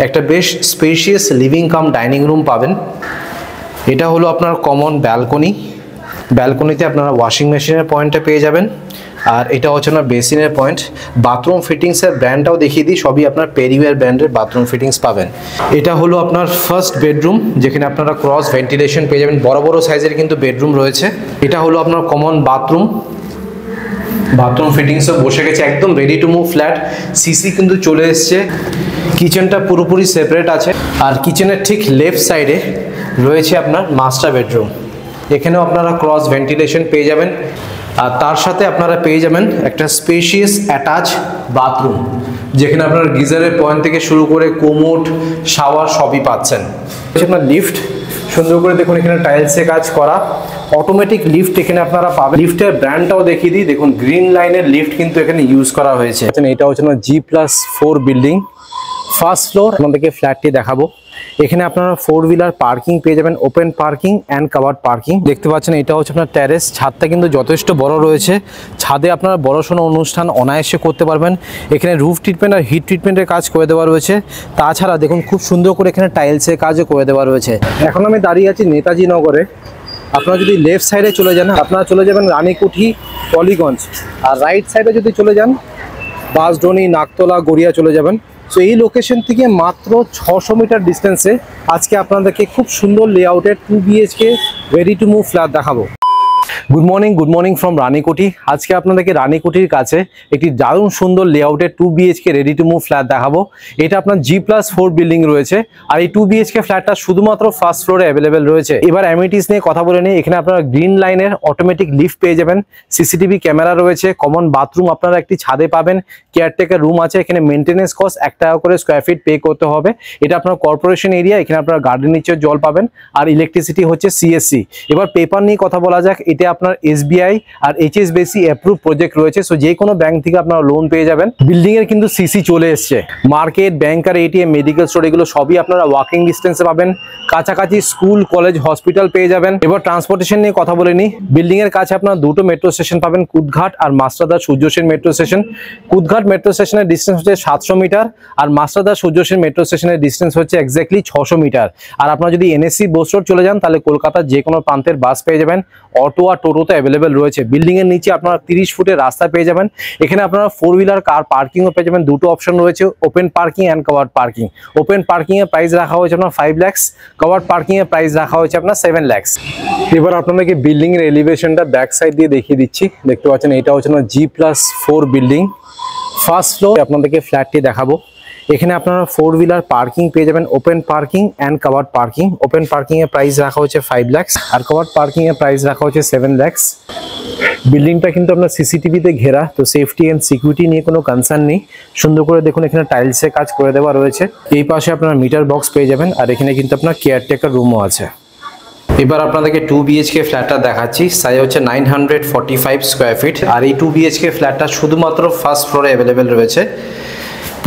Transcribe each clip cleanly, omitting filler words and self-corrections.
একটা বেশ spacious living cum dining room পাবেন। এটা হলো আপনার কমন ব্যালকনি। ব্যালকনিতে আপনারা ওয়াশিং মেশিনের পয়েন্টটা পেয়ে যাবেন, আর এটা হচ্ছে আপনার বেসিনের পয়েন্ট। বাথরুম ফিটিংসের ব্র্যান্ডটাও দেখিয়ে দিই, সবই আপনার পেরিওয়্যার ব্র্যান্ডের বাথরুম ফিটিংস পাবেন। এটা হলো আপনার ফার্স্ট বেডরুম, যেখানে আপনারা ক্রস ভেন্টিলেশন পেয়ে যাবেন, বড় বড় সাইজের কিন্তু বেডরুম রয়েছে। এটা হলো আপনার কমন বাথরুম। বাথরুম ফিটিংসও বসে গেছে, একদম ready to move flat. CC কিন্তু চলে এসছে। কিচেনটা পুরোপুরি সেপারেট আছে, আর কিচেনের ঠিক লেফট সাইডে রয়েছে আপনার মাস্টার বেডরুম। এখানেও আপনারা ক্রস ভেন্টিলেশন পেয়ে যাবেন, আর তার সাথে আপনারা পেয়ে যাবেন একটা স্পেশিয়াস অ্যাটাচ বাথরুম, যেখানে আপনার গিজারের পয়েন্ট থেকে শুরু করে কোমোড, শাওয়ার সবই পাচ্ছেন। আপনার লিফট সুন্দর করে দেখুন, এখানে টাইলসে কাজ করা অটোমেটিক লিফট এখানে আপনারা পাবেন। লিফটের ব্র্যান্ডটাও দেখিয়ে দিই, দেখুন গ্রিন লাইনের লিফট কিন্তু এখানে ইউজ করা হয়েছে। এটা হচ্ছে না G+4 বিল্ডিং, ফার্স্ট ফ্লোর। আপনাদেরকে ফ্ল্যাটটি দেখাবো। এখানে আপনারা 4 হুইলার পার্কিং পেয়ে যাবেন, open parking and covered parking. দেখতে পাচ্ছেন এটা হচ্ছে আপনার টেরেস। ছাদটা কিন্তু যথেষ্ট বড় রয়েছে। ছাদে আপনারা বড়সড় অনুষ্ঠান অনায়াসে করতে পারবেন। এখানে রুফ ট্রিটমেন্ট আর হিট ট্রিটমেন্টের কাজ করে দেওয়া রয়েছে। তাছাড়া দেখুন খুব সুন্দর করে এখানে টাইলসের কাজও করে দেওয়া রয়েছে। এখন আমি দাঁড়িয়ে আছি নেতাজি নগরে। আপনারা যদি লেফট সাইডে চলে যান, আপনারা চলে যাবেন রানীকুঠি, টলিগঞ্জ। আর রাইট সাইডে যদি চলে যান, বাঁশডনি, নাকতলা, গড়িয়া চলে যাবেন। সো এই লোকেশন থেকে মাত্র 600 মিটার ডিস্টেন্সে আজকে আপনাদেরকে খুব সুন্দর লেআউটের 2 BHK ready to move flat দেখাবো। Good morning from Ranikuthi. আজকে আপনাদেরকে রানীকুঠির কাছে একটি দারুণ সুন্দর লেআউটের 2 BHK ready to move flat দেখাবো। এটা আপনার G+4 বিল্ডিং রয়েছে, আর এই 2 BHK ফ্ল্যাটটা শুধুমাত্র ফার্স্ট ফ্লোরে অ্যাভেলেবেল রয়েছে। এবার অ্যামিনিটিস নিয়ে কথা বলে নিই। এখানে আপনারা গ্রিন লাইনের অটোমেটিক লিফট পেয়ে যাবেন, সিসিটিভি ক্যামেরা রয়েছে, কমন বাথরুম আপনারা একটি ছাদে পাবেন, কেয়ারটেকার রুম আছে। এখানে মেনটেন্যান্স কস্ট 1 টাকা করে স্কোয়ার ফিট পে করতে হবে। এটা আপনার কর্পোরেশন এরিয়া। এখানে আপনারা গার্ডেন নিচে জল পাবেন, আর ইলেকট্রিসিটি হচ্ছে CSC। এবার পেপার নিয়ে কথা বলা যাক। এটা আপনার SBI আর HSBC অ্যাপ্রুভ প্রজেক্ট রয়েছে। সো যে কোনো ব্যাংক থেকে আপনারা লোন পেয়ে যাবেন। বিল্ডিং এর কিন্তু CC চলে এসছে। মার্কেট, ব্যাংক আর ATM, মেডিকেল স্টোর এগুলো সবই আপনারা ওয়াকিং ডিস্টেন্সে পাবেন। কাছাকাছি স্কুল, কলেজ, হসপিটাল পেয়ে যাবেন। এবার ট্রান্সপোর্টেশন নিয়ে কথা বলে নিই। বিল্ডিং এর কাছে আপনারা দুটো মেট্রো স্টেশন পাবেন, কুদঘাট আর মাস্টারদা Surya Sen metro station. Kudghat metro স্টেশনের ডিস্টেন্স হচ্ছে 700 মিটার, আর মাস্টারদা সূর্য সেন মেট্রো স্টেশনের ডিস্টেন্স হচ্ছে এক্স্যাক্টলি 600 মিটার। আর আপনারা যদি NSC বোস রোড চলে যান, তাহলে কলকাতার যে কোনো প্রান্তের বাস পেয়ে যাবেন। অটো আর টোটো তো অ্যাভেলেবেল রয়েছে। বিল্ডিং এর নিচে আপনারা 30 ফুটের রাস্তা পেয়ে যাবেন। এখানে আপনারা 4 হুইলার কার পার্কিংও পেয়ে যাবেন। দুটো অপশন রয়েছে, open parking and covered parking. Open parking এর প্রাইস রাখা হয়েছে আপনার 5 লাখ, কাভার্ড পার্কিং এর প্রাইস রাখা হয়েছে আপনার 7 লাখ। এবার আপনাদেরকে বিল্ডিং এর এলিভেশনটা ব্যাক সাইড দিয়ে দেখিয়ে দিচ্ছি। দেখতে পাচ্ছেন এটা হচ্ছে না G+4 বিল্ডিং, ফার্স্ট ফ্লোর। আপনাদেরকে ফ্ল্যাটটি দেখাবো। এখানে আপনারা 4 হুইলার পার্কিং পেয়ে যাবেন, open parking and covered parking. Open parking এর প্রাইস রাখা হচ্ছে 5 লাখ, আর কাভার্ড পার্কিং এর প্রাইস রাখা হচ্ছে 7 লাখ। বিল্ডিংটা কিন্তু আপনার CCTV-তে ঘেরা, তো সেফটি এন্ড সিকিউরিটি নিয়ে কোনো কনসার্ন নেই। সুন্দর করে দেখুন এখানে টাইলসে কাজ করে দেওয়া রয়েছে। এই পাশে আপনারা মিটার বক্স পেয়ে যাবেন, আর এখানে কিন্তু আপনার কেয়ারটেকার রুমও আছে। এবার আপনাদেরকে 2 BHK ফ্ল্যাটটা দেখাচ্ছি। সাইজ হচ্ছে 945 স্কোয়ার ফিট, আর এই 2 BHK ফ্ল্যাটটা শুধুমাত্র ফার্স্ট ফ্লোরে অ্যাভেলেবেল রয়েছে।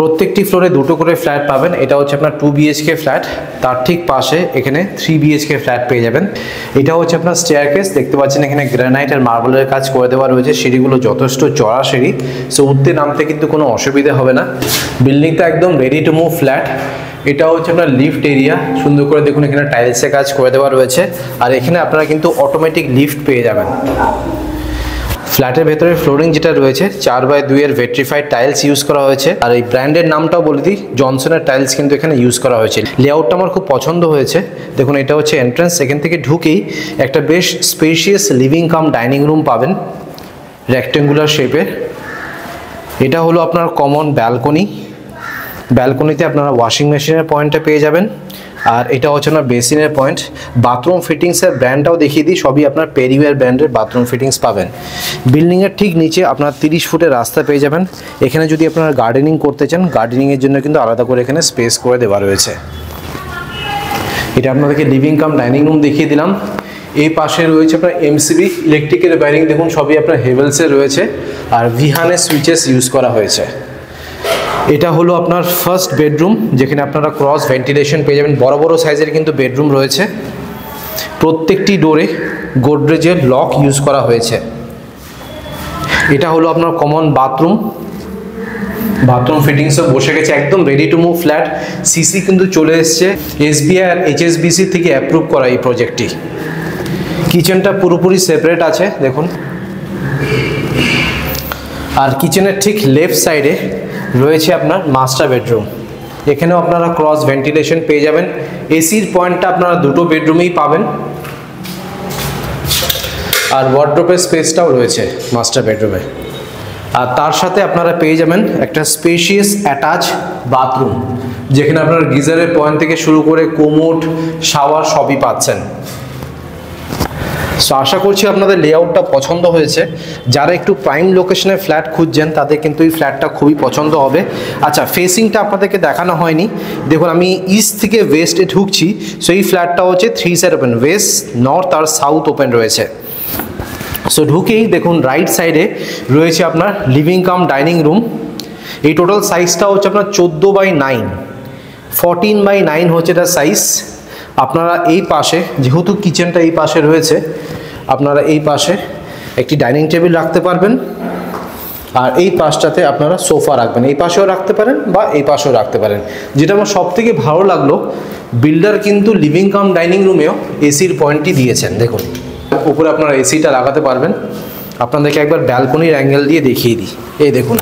প্রত্যেকটি ফ্লোরে দুটো করে ফ্ল্যাট পাবেন। এটা হচ্ছে আপনার 2 BHK ফ্ল্যাট। তার ঠিক পাশে এখানে 3 BHK ফ্ল্যাট পেয়ে যাবেন। এটা হচ্ছে আপনার স্টেয়ারকেস। দেখতে পাচ্ছেন এখানে গ্রানাইট আর মার্বেলের কাজ করে দেওয়া রয়েছে। সিঁড়িগুলো যথেষ্ট চড়া সিঁড়ি, সো উঠতে নামতে কিন্তু কোনো অসুবিধা হবে না। বিল্ডিংটা একদম রেডি টু মুভ ফ্ল্যাট। এটা হচ্ছে আপনার লিফট এরিয়া। সুন্দর করে দেখুন এখানে টাইলসে কাজ করে দেওয়া রয়েছে, আর এখানে আপনারা কিন্তু অটোমেটিক লিফট পেয়ে যাবেন। ফ্ল্যাটের ভেতরে ফ্লোরিং যেটা রয়েছে 4x2 এর ভেট্রিফাইড টাইলস ইউজ করা হয়েছে, আর এই ব্র্যান্ডের নামটাও বলে দিই, জনসনের টাইলস কিন্তু এখানে ইউজ করা হয়েছে। লেআউটটা আমার খুব পছন্দ হয়েছে। দেখুন এটা হচ্ছে এন্ট্রান্স। এখান থেকে ঢুকেই একটা বেশ spacious living cum dining room পাবেন, রেক্টেঙ্গুলার শেপের। এটা হলো আপনার কমন ব্যালকনি। ব্যালকনিতে আপনারা ওয়াশিং মেশিনের পয়েন্টটা পেয়ে যাবেন, আর এটা হচ্ছে আপনার বেসিনের পয়েন্ট। বাথরুম ফিটিংসের ব্র্যান্ডটাও দেখিয়ে দিই, সবই আপনার পেরিওয়্যার ব্র্যান্ডের বাথরুম ফিটিংস পাবেন। বিল্ডিংয়ের ঠিক নিচে আপনার 30 ফুটের রাস্তা পেয়ে যাবেন। এখানে যদি আপনারা গার্ডেনিং করতে চান, গার্ডেনিংয়ের জন্য কিন্তু আলাদা করে এখানে স্পেস করে দেওয়া রয়েছে। এটা আপনাদেরকে লিভিং কাম ডাইনিং রুম দেখিয়ে দিলাম। এই পাশে রয়েছে আপনার MCB ইলেকট্রিকের ওয়্যারিং, দেখুন সবই আপনার হেভেলসের রয়েছে, আর ভিহানের সুইচেস ইউজ করা হয়েছে। এটা হলো আপনার ফার্স্ট বেডরুম, যেখানে আপনারা ক্রস ভেন্টিলেশন পেয়ে যাবেন। বড় বড় সাইজের কিন্তু বেডরুম রয়েছে। প্রত্যেকটি ডোরে গোদরেজের লক ইউজ করা হয়েছে। এটা হলো আপনার কমন বাথরুম। বাথরুম ফিটিংসও বসে গেছে, একদম ready to move flat. CC কিন্তু চলে এসছে, এসবিআই আর এইচএসবিসি থেকে অ্যাপ্রুভ করা এই প্রজেক্টটি। কিচেনটা পুরোপুরি সেপারেট আছে দেখুন। আর কিচেনের ঠিক লেফট সাইডে রয়েছে আপনার মাস্টার বেডরুম। এখানেও আপনারা ক্রস ভেন্টিলেশন পেয়ে যাবেন। এসির পয়েন্টটা আপনারা দুটো বেডরুমেই পাবেন। আর ওয়ার্ডরোবের স্পেসটাও রয়েছে মাস্টার বেডরুমে। আর তার সাথে আপনারা পেয়ে যাবেন একটা স্পেশিয়াস অ্যাটাচ বাথরুম, যেখানে আপনারা গিজারের পয়েন্ট থেকে শুরু করে কোমোড, শাওয়ার সবই পাচ্ছেন। সো আশা করছি আপনাদের লেআউটটা পছন্দ হয়েছে। যারা একটু প্রাইম লোকেশনে ফ্ল্যাট খুঁজছেন তাদের কিন্তু এই ফ্ল্যাটটা খুবই পছন্দ হবে। আচ্ছা, ফেসিংটা আপনাদেরকে দেখানো হয়নি। দেখুন, আমি ইস্ট থেকে ওয়েস্টে ঢুকছি। সো এই ফ্ল্যাটটা হচ্ছে 3 সাইড ওপেন, ওয়েস্ট, নর্থ আর সাউথ ওপেন রয়েছে। সো ঢুকেই দেখুন রাইট সাইডে রয়েছে আপনার লিভিং কাম ডাইনিং রুম। এই টোটাল সাইজটা হচ্ছে আপনার 14/9, 14/9 হচ্ছে এটা সাইজ। আপনারা এই পাশে, যেহেতু কিচেনটা এই পাশে রয়েছে, আপনারা এই পাশে একটি ডাইনিং টেবিল রাখতে পারবেন। আর এই পাশটাতে আপনারা সোফা রাখবেন, এই পাশেও রাখতে পারেন বা এই পাশেও রাখতে পারেন। যেটা আমার সব থেকে ভালো লাগলো, বিল্ডার কিন্তু লিভিং কাম ডাইনিং রুমেও এসির পয়েন্টটি দিয়েছেন। দেখুন, উপরে আপনারা এসিটা লাগাতে পারবেন। আপনাদেরকে একবার ব্যালকনির অ্যাঙ্গেল দিয়ে দেখিয়ে দিই। এই দেখুন,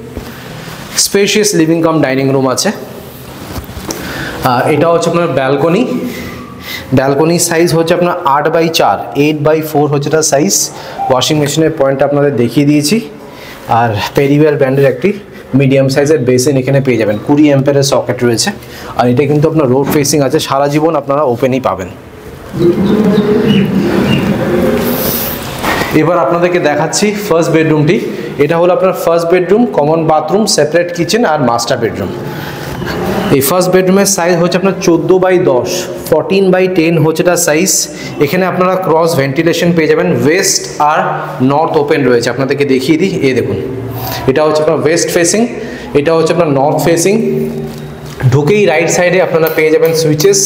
spacious living cum dining room আছে। আর এটা হচ্ছে আপনার ব্যালকনি। ব্যালকনির সাইজ হচ্ছে আপনার 8/4, 8/4 হচ্ছে এটা সাইজ। ওয়াশিং মেশিনের পয়েন্ট আপনাদের দেখিয়ে দিয়েছি। আর পেরিওয়েল ব্র্যান্ডের একটি মিডিয়াম সাইজের বেসিন এখানে পেয়ে যাবেন। 20 অ্যাম্পিয়ারের সকেট রয়েছে। আর এটা কিন্তু আপনার রোড ফেসিং আছে, সারা জীবন আপনারা ওপেনই পাবেন। এবার আপনাদেরকে দেখাচ্ছি ফার্স্ট বেডরুমটি। এটা হলো আপনার first bedroom, common bathroom, separate kitchen আর মাস্টার বেডরুম। এই ফার্স্ট বেডরুমের সাইজ হচ্ছে আপনার 14/10, 14/10 হচ্ছে এটা সাইজ। এখানে আপনারা ক্রস ভেন্টিলেশন পেয়ে যাবেন। ওয়েস্ট আর নর্থ ওপেন রয়েছে। আপনাদেরকে দেখিয়ে দিই, এই দেখুন, এটা হচ্ছে আপনার ওয়েস্ট ফেসিং, এটা হচ্ছে আপনার নর্থ ফেসিং। ঢুকেই রাইট সাইডে আপনারা পেয়ে যাবেন সুইচেস।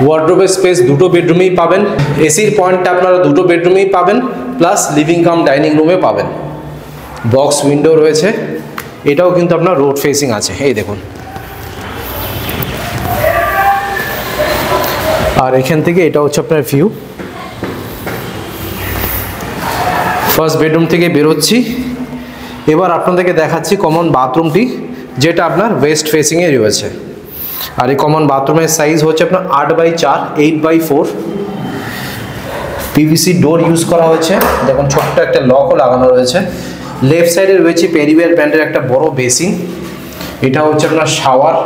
ওয়ার্ডরোবের স্পেস দুটো বেডরুমেই পাবেন। এসির পয়েন্টটা আপনারা দুটো বেডরুমেই পাবেন, প্লাস লিভিং কাম ডাইনিং রুমে পাবেন। বক্স উইন্ডো রয়েছে, এটাও কিন্তু আপনার রোড ফেসিং আছে। এই দেখুন, আর এখান থেকে এটা হচ্ছে আপনার ভিউ। ফার্স্ট বেডরুম থেকে বেরোচ্ছি। এবার আপনাদেরকে দেখাচ্ছি কমন বাথরুমটি, যেটা আপনার ওয়েস্ট ফেসিংয়ে রয়েছে। আর এই কমন বাথরুমের সাইজ হচ্ছে আপনার 8/4, 8/4। পিভিসি ডোর ইউজ করা হয়েছে। দেখুন, ছোট্ট একটা লকও লাগানো রয়েছে। লেফট সাইডে রয়েছে পেরিওয়েল ব্র্যান্ডের একটা বড় বেসিন। এটা হচ্ছে আপনার শাওয়ার।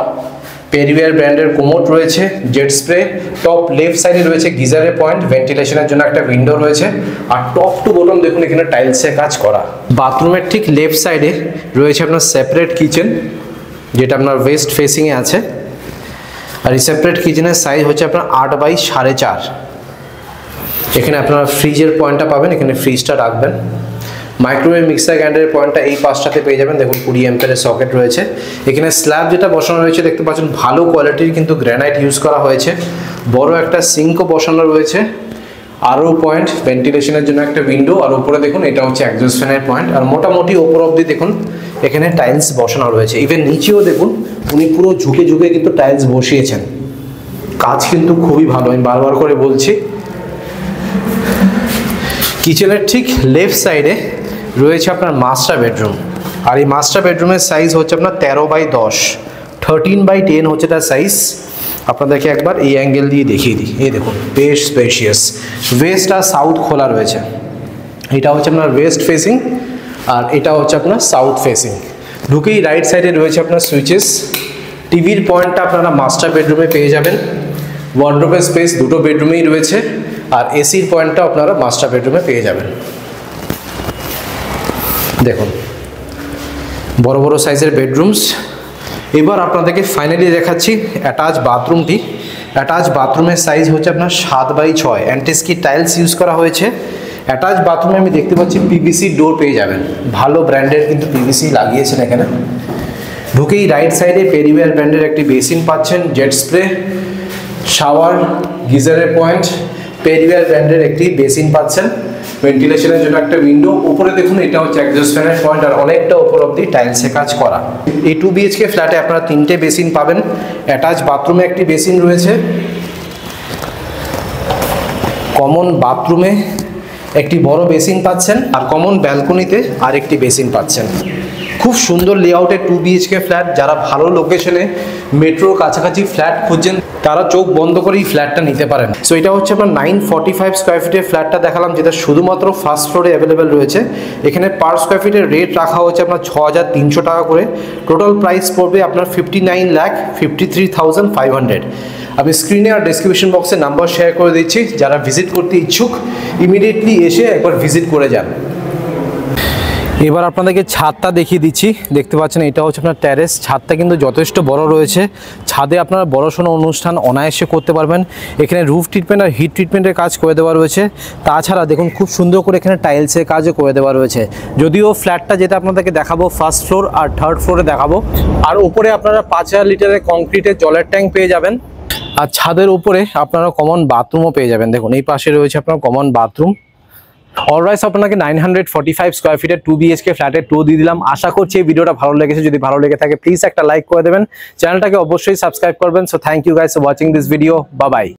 পেরিওয়েল ব্র্যান্ডের কোমোড রয়েছে, জেট স্প্রে। টপ লেফট সাইডে রয়েছে গিজারের পয়েন্ট, ভেন্টিলেশনের জন্য একটা উইন্ডো রয়েছে। আর টপ টু বটম দেখুন এখানে টাইলসের কাজ করা। বাথরুমের ঠিক লেফট সাইডে রয়েছে আপনার সেপারেট কিচেন, যেটা আপনার ওয়েস্ট ফেসিংয়ে আছে। আর এই সেপারেট কিচেনের সাইজ হচ্ছে আপনার 8/4.5। এখানে আপনারা ফ্রিজের পয়েন্টটা পাবেন, এখানে ফ্রিজটা রাখবেন। মাইক্রোওয়েভ মিক্সার গ্রাইন্ডারের পয়েন্টটা এই পাশটাতে পেয়ে যাবেন। দেখুন, 20 অ্যাম্পিয়ারের সকেট রয়েছে। এখানে স্ল্যাব যেটা বসানো রয়েছে দেখতে পাচ্ছেন, ভালো কোয়ালিটির কিন্তু গ্রানাইট ইউজ করা হয়েছে। বড় একটা সিঙ্কও বসানো রয়েছে। আরও পয়েন্ট, ভেন্টিলেশনের জন্য একটা উইন্ডো। আর উপরে দেখুন, এটা হচ্ছে এক্সস্ট ফ্যানের পয়েন্ট। আর মোটামুটি ওপর অবধি দেখুন এখানে টাইলস বসানো রয়েছে। ইভেন নিচেও দেখুন, উনি পুরো ঝুঁকে ঝুঁকে কিন্তু টাইলস বসিয়েছেন। কাজ কিন্তু খুবই ভালো, আমি বারবার করে বলছি। কিচেনের ঠিক লেফট সাইডে রয়েছে আপনার মাস্টার বেডরুম। আর এই মাস্টার বেডরুমের সাইজ হচ্ছে আপনার 13/10, 13/10 হচ্ছে তার সাইজ। আপনাদেরকে একবার এই অ্যাঙ্গেল দিয়ে দেখিয়ে দিই। এই দেখুন, বেশ স্পেশিয়াস। ওয়েস্ট আর সাউথ খোলা রয়েছে। এটা হচ্ছে আপনার ওয়েস্ট ফেসিং, আর এটা হচ্ছে আপনার সাউথ ফেসিং। ঢুকেই রাইট সাইডে রয়েছে আপনার সুইচেস। টিভির পয়েন্টটা আপনারা মাস্টার বেডরুমে পেয়ে যাবেন। ওয়ার্ডরোবের স্পেস দুটো বেডরুমেই রয়েছে। আর এসির পয়েন্টটা আপনারা মাস্টার বেডরুমে পেয়ে যাবেন। দেখুন, বড় বড় সাইজের বেডরুমস। এবার আপনাদেরকে ফাইনালি দেখাচ্ছি অ্যাটাচ বাথরুমটি। অ্যাটাচ বাথরুমের সাইজ হচ্ছে আপনার 7/6। অ্যান্টিস্কি টাইলস ইউজ করা হয়েছে। অ্যাটাচ বাথরুমে আমি দেখতে পাচ্ছি পিভিসি ডোর পেয়ে যাবেন। ভালো ব্র্যান্ডের কিন্তু পিভিসি লাগিয়েছেন এখানে। ঢুকেই রাইট সাইডে পেরিওয়েল ব্র্যান্ডের একটি বেসিন পাচ্ছেন, জেট স্প্রে, শাওয়ার, গিজারের পয়েন্ট, পেরিওয়েল ব্র্যান্ডের একটি বেসিন পাচ্ছেন। ভেন্টিলেশনের জন্য একটা উইন্ডো, উপরে দেখুন এটা হচ্ছে এক্সস্ট ফ্যানের পয়েন্ট, আর অনেকটা উপর অব্দি টাইলসে কাজ করা। এই 2 BHK ফ্ল্যাটে আপনারা 3টে বেসিন পাবেন, অ্যাটাচ বাথরুমে একটি বেসিন রয়েছে, কমন বাথরুমে একটি বড় বেসিন পাচ্ছেন, আর কমন ব্যালকনিতে আরেকটি বেসিন পাচ্ছেন। খুব সুন্দর লেআউটের 2 BHK ফ্ল্যাট। যারা ভালো লোকেশনে মেট্রোর কাছাকাছি ফ্ল্যাট খুঁজছেন তারা চোখ বন্ধ করেই ফ্ল্যাটটা নিতে পারেন। সো এটা হচ্ছে আপনার 945 স্কোয়ার ফিটের ফ্ল্যাটটা দেখালাম, যেটা শুধুমাত্র ফার্স্ট ফ্লোরে অ্যাভেলেবেল রয়েছে। এখানে পার স্কোয়ার ফিটের রেট রাখা হচ্ছে আপনার 6,300 টাকা করে। টোটাল প্রাইস পড়বে আপনার 59,53,500। আমি স্ক্রিনে আর ডেসক্রিপশন বক্সে নাম্বার শেয়ার করে দিচ্ছি, যারা ভিজিট করতে ইচ্ছুক ইমিডিয়েটলি এসে একবার ভিজিট করে যান। এবার আপনাদেরকে ছাদটা দেখিয়ে দিচ্ছি। দেখতে পাচ্ছেন এটা হচ্ছে আপনার টেরেস। ছাদটা কিন্তু যথেষ্ট বড় রয়েছে। ছাদে আপনারা বড়সড় অনুষ্ঠান অনায়াসে করতে পারবেন। এখানে রুফ ট্রিটমেন্ট আর হিট ট্রিটমেন্টের কাজ করে দেওয়া রয়েছে। তাছাড়া দেখুন খুব সুন্দর করে এখানে টাইলসের কাজও করে দেওয়া রয়েছে। যদিও ফ্ল্যাটটা যেটা আপনাদেরকে দেখাবো ফার্স্ট ফ্লোর আর থার্ড ফ্লোরে দেখাবো। আর উপরে আপনারা 5,000 লিটারের কংক্রিটের জলের ট্যাঙ্ক পেয়ে যাবেন। আর ছাদের উপরে আপনারা কমন বাথরুমও পেয়ে যাবেন। দেখুন এই পাশে রয়েছে আপনার কমন বাথরুম। অলরাইজ আপনাকে 945 স্কোয়ার ফিটের 2 BHK ফ্ল্যাটের ট্যুর দিয়ে দিলাম। আশা করছি এই ভিডিওটা ভালো লেগেছে। যদি ভালো লেগে থাকে প্লিজ একটা লাইক করে দেবেন, চ্যানেলটাকে অবশ্যই সাবস্ক্রাইব করবেন। So thank you guys for watching this video. Bye by.